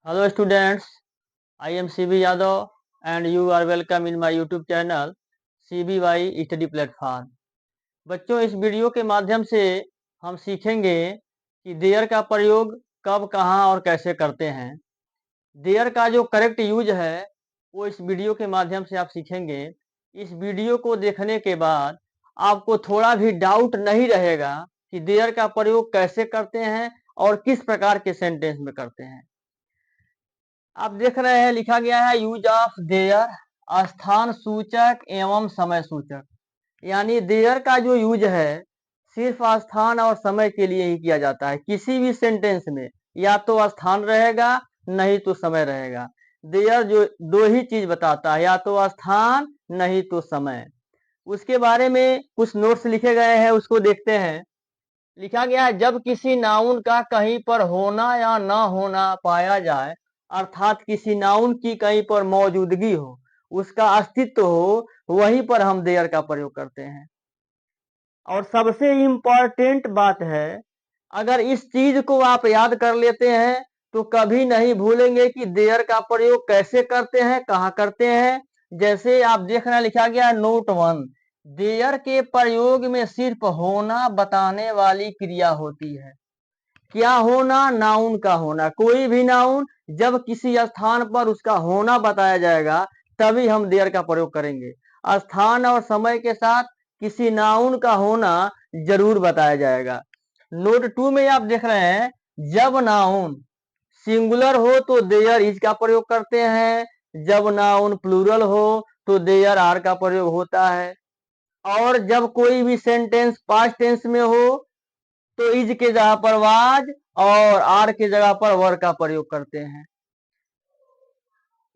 Hello students, I am CB Yadav and you are welcome in my YouTube channel CBY Study Platform। बच्चों, इस video के माध्यम से हम सीखेंगे कि देयर का प्रयोग कब, कहाँ और कैसे करते हैं। देयर का जो करेक्ट यूज है वो इस वीडियो के माध्यम से आप सीखेंगे। इस वीडियो को देखने के बाद आपको थोड़ा भी डाउट नहीं रहेगा कि देयर का प्रयोग कैसे करते हैं और किस प्रकार के सेंटेंस में करते हैं। आप देख रहे हैं लिखा गया है यूज ऑफ देयर, स्थान सूचक एवं समय सूचक। यानी देयर का जो यूज है सिर्फ स्थान और समय के लिए ही किया जाता है। किसी भी सेंटेंस में या तो स्थान रहेगा नहीं तो समय रहेगा। देयर जो दो ही चीज बताता है, या तो स्थान नहीं तो समय। उसके बारे में कुछ नोट्स लिखे गए हैं, उसको देखते हैं। लिखा गया है जब किसी नाउन का कहीं पर होना या ना होना पाया जाए, अर्थात किसी नाउन की कहीं पर मौजूदगी हो, उसका अस्तित्व हो, वहीं पर हम देयर का प्रयोग करते हैं। और सबसे इम्पोर्टेंट बात है, अगर इस चीज को आप याद कर लेते हैं तो कभी नहीं भूलेंगे कि देयर का प्रयोग कैसे करते हैं, कहाँ करते हैं। जैसे आप देख रहे हैं लिखा गया है नोट 1, देयर के प्रयोग में सिर्फ होना बताने वाली क्रिया होती है। क्या होना? नाउन का होना। कोई भी नाउन जब किसी स्थान पर उसका होना बताया जाएगा तभी हम देयर का प्रयोग करेंगे। स्थान और समय के साथ किसी नाउन का होना जरूर बताया जाएगा। नोट 2 में आप देख रहे हैं जब नाउन सिंगुलर हो तो देयर इज का प्रयोग करते हैं, जब नाउन प्लूरल हो तो देयर आर का प्रयोग होता है, और जब कोई भी सेंटेंस पास्ट टेंस में हो तो इज के जगह पर वाज और आर के जगह पर वर का प्रयोग करते हैं।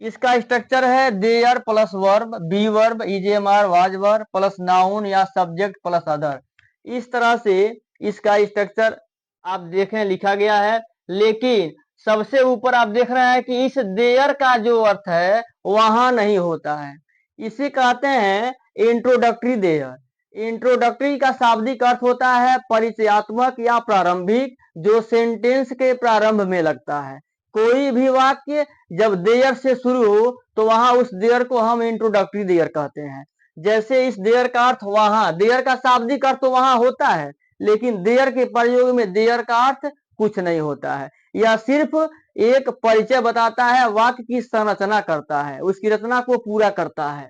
इसका स्ट्रक्चर है there plus verb, be verb, इजेएमआर, वाज वर्ब प्लस नाउन या सब्जेक्ट प्लस अदर। इस तरह से इसका स्ट्रक्चर आप देखें लिखा गया है। लेकिन सबसे ऊपर आप देख रहे हैं कि इस देयर का जो अर्थ है वहां नहीं होता है। इसे कहते हैं इंट्रोडक्टरी देयर। इंट्रोडक्टरी का शाब्दिक अर्थ होता है परिचयात्मक या प्रारंभिक, जो सेंटेंस के प्रारंभ में लगता है। कोई भी वाक्य जब देयर से शुरू हो तो वहां उस देयर को हम इंट्रोडक्टरी देयर कहते हैं। जैसे इस देयर का अर्थ, वहां देयर का शाब्दिक अर्थ तो वहां होता है, लेकिन देयर के प्रयोग में देयर का अर्थ कुछ नहीं होता है। यह सिर्फ एक परिचय बताता है, वाक्य की संरचना करता है, उसकी रचना को पूरा करता है।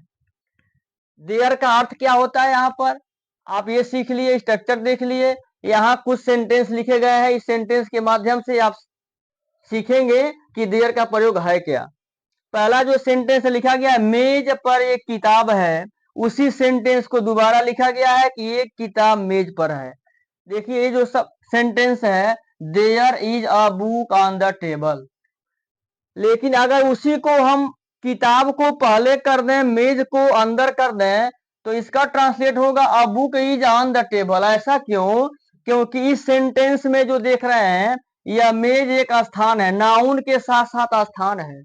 देयर का अर्थ क्या होता है यहाँ पर आप ये सीख लिए, स्ट्रक्चर देख लिए। यहाँ कुछ सेंटेंस लिखे गए हैं, इस सेंटेंस के माध्यम से आप सीखेंगे कि देयर का प्रयोग है क्या। पहला जो सेंटेंस लिखा गया है मेज पर एक किताब है, उसी सेंटेंस को दोबारा लिखा गया है कि एक किताब मेज पर है। देखिए ये जो सब सेंटेंस है there is a book on the table. लेकिन अगर उसी को हम किताब को पहले कर दें, मेज को अंदर कर दें, तो इसका ट्रांसलेट होगा a book is on the table. ऐसा क्यों? क्योंकि इस सेंटेंस में जो देख रहे हैं यह मेज एक स्थान है, नाउन के साथ साथ स्थान है।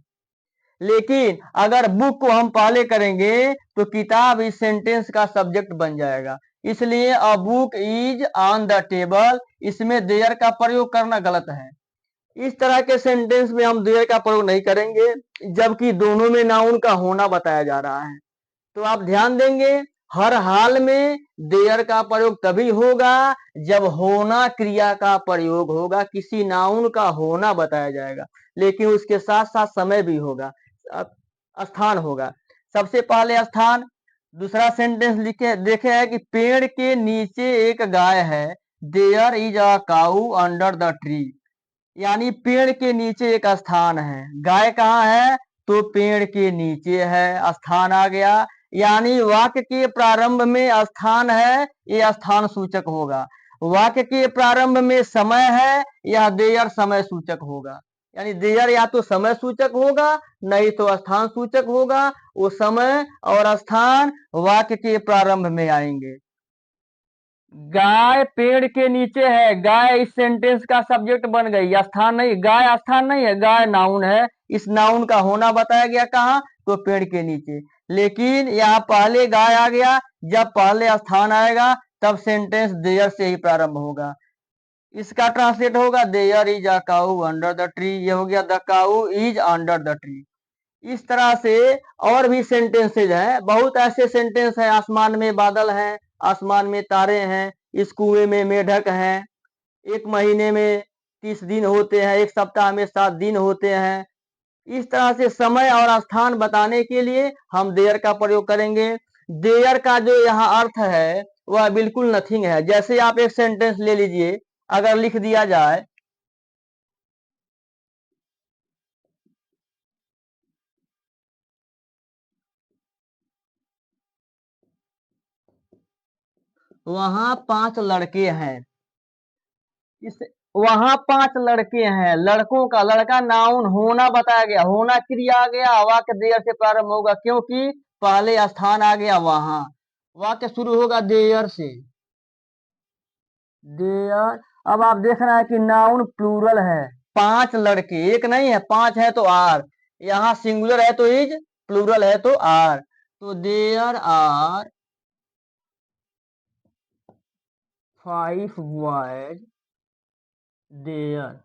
लेकिन अगर बुक को हम पहले करेंगे तो किताब इस सेंटेंस का सब्जेक्ट बन जाएगा। इसलिए a book is on the table, इसमें देयर का प्रयोग करना गलत है। इस तरह के सेंटेंस में हम देयर का प्रयोग नहीं करेंगे जबकि दोनों में नाउन का होना बताया जा रहा है। तो आप ध्यान देंगे हर हाल में देयर का प्रयोग तभी होगा जब होना क्रिया का प्रयोग होगा, किसी नाउन का होना बताया जाएगा, लेकिन उसके साथ साथ समय भी होगा, स्थान होगा। सबसे पहले स्थान। दूसरा सेंटेंस लिखे देखे है कि पेड़ के नीचे एक गाय है, there is a cow under the tree. यानी पेड़ के नीचे एक स्थान है। गाय कहाँ है? तो पेड़ के नीचे है, स्थान आ गया। यानी वाक्य के प्रारंभ में स्थान है, ये स्थान सूचक होगा। वाक्य के प्रारंभ में समय है, यह देयर समय सूचक होगा। यानी देयर या तो समय सूचक होगा नहीं तो स्थान सूचक होगा। वो समय और स्थान वाक्य के प्रारंभ में आएंगे। गाय पेड़ के नीचे है, गाय इस सेंटेंस का सब्जेक्ट बन गई, स्थान नहीं। गाय स्थान नहीं है, गाय नाउन है। इस नाउन का होना बताया गया कहाँ? तो पेड़ के नीचे। लेकिन यहाँ पहले गाय आ गया, जब पहले स्थान आएगा तब सेंटेंस देयर से ही प्रारंभ होगा। इसका ट्रांसलेट होगा there is a cow under the tree. ये हो गया the cow is under the tree. इस तरह से और भी सेंटेंसेज हैं, बहुत ऐसे सेंटेंस हैं। आसमान में बादल हैं, आसमान में तारे हैं, इस कुएं में मेढक हैं, एक महीने में 30 दिन होते हैं, एक सप्ताह में 7 दिन होते हैं। इस तरह से समय और स्थान बताने के लिए हम देयर का प्रयोग करेंगे। देयर का जो यहाँ अर्थ है वह बिल्कुल नथिंग है। जैसे आप एक सेंटेंस ले लीजिए, अगर लिख दिया जाए वहां 5 लड़के हैं, इस वहां 5 लड़के हैं, लड़कों का लड़का नाउन होना बताया गया, होना क्रिया आ गया, वाक्य देयर से प्रारंभ होगा क्योंकि पहले स्थान आ गया वहां। वाक्य शुरू होगा देयर से, देयर। अब आप देख रहे हैं कि नाउन प्लूरल है, 5 लड़के, एक नहीं है, 5 है तो आर, यहाँ सिंगुलर है तो इज, प्लूरल है तो आर। तो देयर आर 5 बॉयज देयर।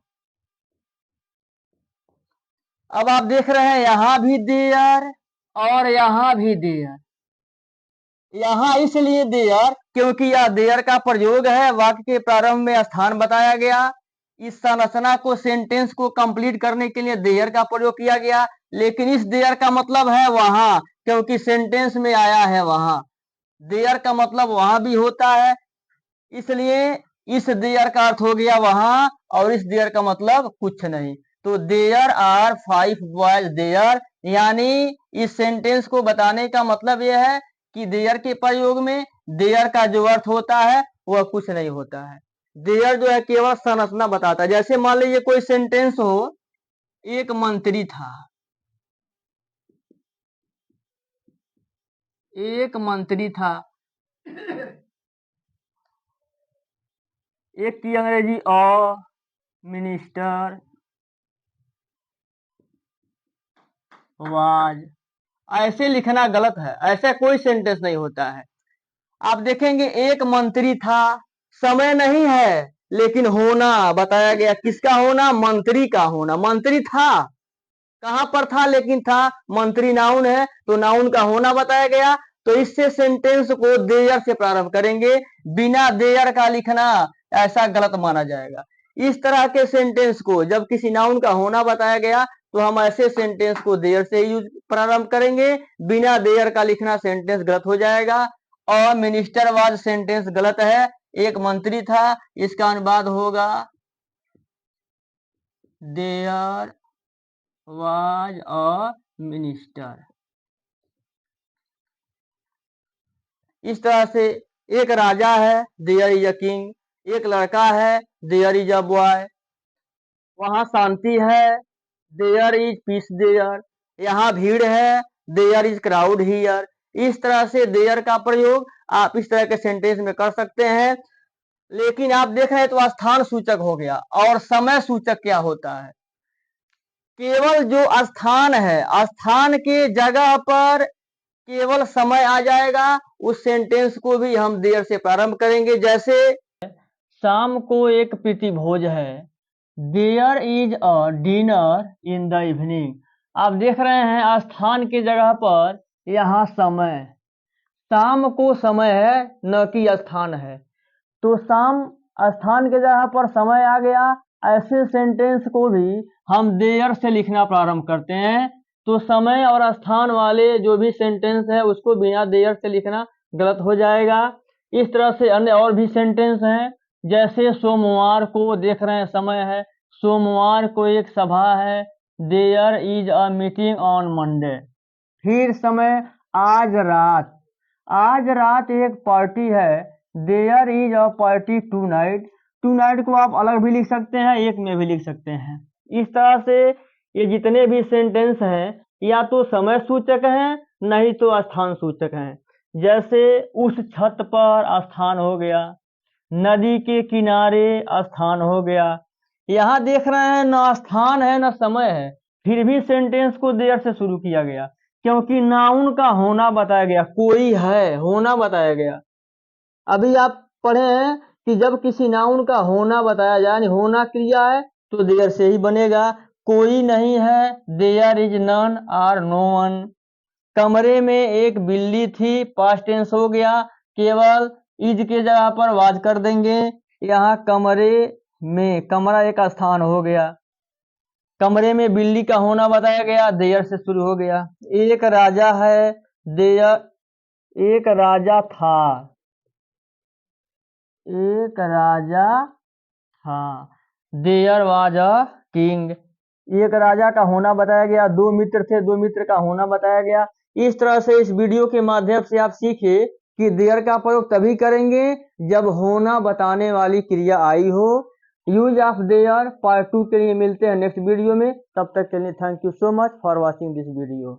अब आप देख रहे हैं यहां भी देयर और यहां भी देयर। यहां इसलिए देयर क्योंकि यह देयर का प्रयोग है, वाक्य के प्रारंभ में स्थान बताया गया। इस संरचना को, सेंटेंस को कंप्लीट करने के लिए देयर का प्रयोग किया गया। लेकिन इस देयर का मतलब है वहां, क्योंकि सेंटेंस में आया है वहां। देयर का मतलब वहां भी होता है, इसलिए इस देयर का अर्थ हो गया वहां, और इस देयर का मतलब कुछ नहीं। तो देयर आर 5 बॉयज देयर, यानी इस सेंटेंस को बताने का मतलब यह है कि देयर के प्रयोग में देयर का जो अर्थ होता है वह कुछ नहीं होता है। देयर जो है केवल संरचना बताता है। जैसे मान लीजिए कोई सेंटेंस हो, एक मंत्री था, एक मंत्री था, एक की अंग्रेजी अ मिनिस्टर वाज। ऐसे लिखना गलत है, ऐसा कोई सेंटेंस नहीं होता है। आप देखेंगे एक मंत्री था, समय नहीं है लेकिन होना बताया गया। किसका होना? मंत्री का होना। मंत्री था, कहां पर था? लेकिन था। मंत्री नाउन है तो नाउन का होना बताया गया। तो इससे सेंटेंस को देयर से प्रारंभ करेंगे, बिना देयर का लिखना ऐसा गलत माना जाएगा। इस तरह के सेंटेंस को जब किसी नाउन का होना बताया गया तो हम ऐसे सेंटेंस को देयर से यूज प्रारंभ करेंगे, बिना देयर का लिखना सेंटेंस गलत हो जाएगा। और मिनिस्टर वाज सेंटेंस गलत है, एक मंत्री था, इसका अनुवाद होगा देयर वाज अ मिनिस्टर। इस तरह से एक राजा है, देयर इज अ किंग, एक लड़का है, देयर इज अ बॉय, वहां शांति है, देयर इज पीस देयर, यहाँ भीड़ है, देयर इज क्राउड हियर। इस तरह से देयर का प्रयोग आप इस तरह के सेंटेंस में कर सकते हैं। लेकिन आप देख रहे हैं तो स्थान सूचक हो गया, और समय सूचक क्या होता है? केवल जो स्थान है, स्थान के जगह पर केवल समय आ जाएगा, उस सेंटेंस को भी हम देयर से प्रारंभ करेंगे। जैसे शाम को एक प्रीति भोज है, there is a dinner in the evening. आप देख रहे हैं स्थान की जगह पर यहाँ समय, शाम को समय है न कि स्थान है, तो शाम स्थान की जगह पर समय आ गया। ऐसे सेंटेंस को भी हम देयर से लिखना प्रारंभ करते हैं। तो समय और स्थान वाले जो भी सेंटेंस है उसको बिना देयर से लिखना गलत हो जाएगा। इस तरह से अन्य और भी सेंटेंस हैं, जैसे सोमवार को देख रहे हैं समय है, सोमवार को एक सभा है, there is a meeting on Monday. फिर समय आज रात, आज रात एक पार्टी है, there is a party tonight. Tonight को आप अलग भी लिख सकते हैं, एक में भी लिख सकते हैं। इस तरह से ये जितने भी सेंटेंस हैं या तो समय सूचक हैं नहीं तो स्थान सूचक हैं। जैसे उस छत पर स्थान हो गया, नदी के किनारे स्थान हो गया। यहाँ देख रहे हैं न स्थान है न समय है, फिर भी सेंटेंस को देयर से शुरू किया गया क्योंकि नाउन का होना बताया गया, कोई है होना बताया गया। अभी आप पढ़े हैं कि जब किसी नाउन का होना बताया जाए, यानी होना क्रिया है, तो देयर से ही बनेगा। कोई नहीं है, देयर इज नन और नो वन। कमरे में एक बिल्ली थी, पास्ट टेंस हो गया, केवल इज के जगह पर वाज कर देंगे। यहाँ कमरे में, कमरा एक स्थान हो गया। कमरे में बिल्ली का होना बताया गया, देयर से शुरू हो गया। एक राजा है, देयर, एक राजा था, एक राजा था, देयर वाज अ किंग। एक राजा का होना बताया गया, दो मित्र थे, दो मित्र का होना बताया गया। इस तरह से इस वीडियो के माध्यम से आप सीखे कि देयर का प्रयोग तभी करेंगे जब होना बताने वाली क्रिया आई हो। यूज ऑफ देयर पार्ट 2 के लिए मिलते हैं नेक्स्ट वीडियो में। तब तक के लिए thank you so much for watching this video.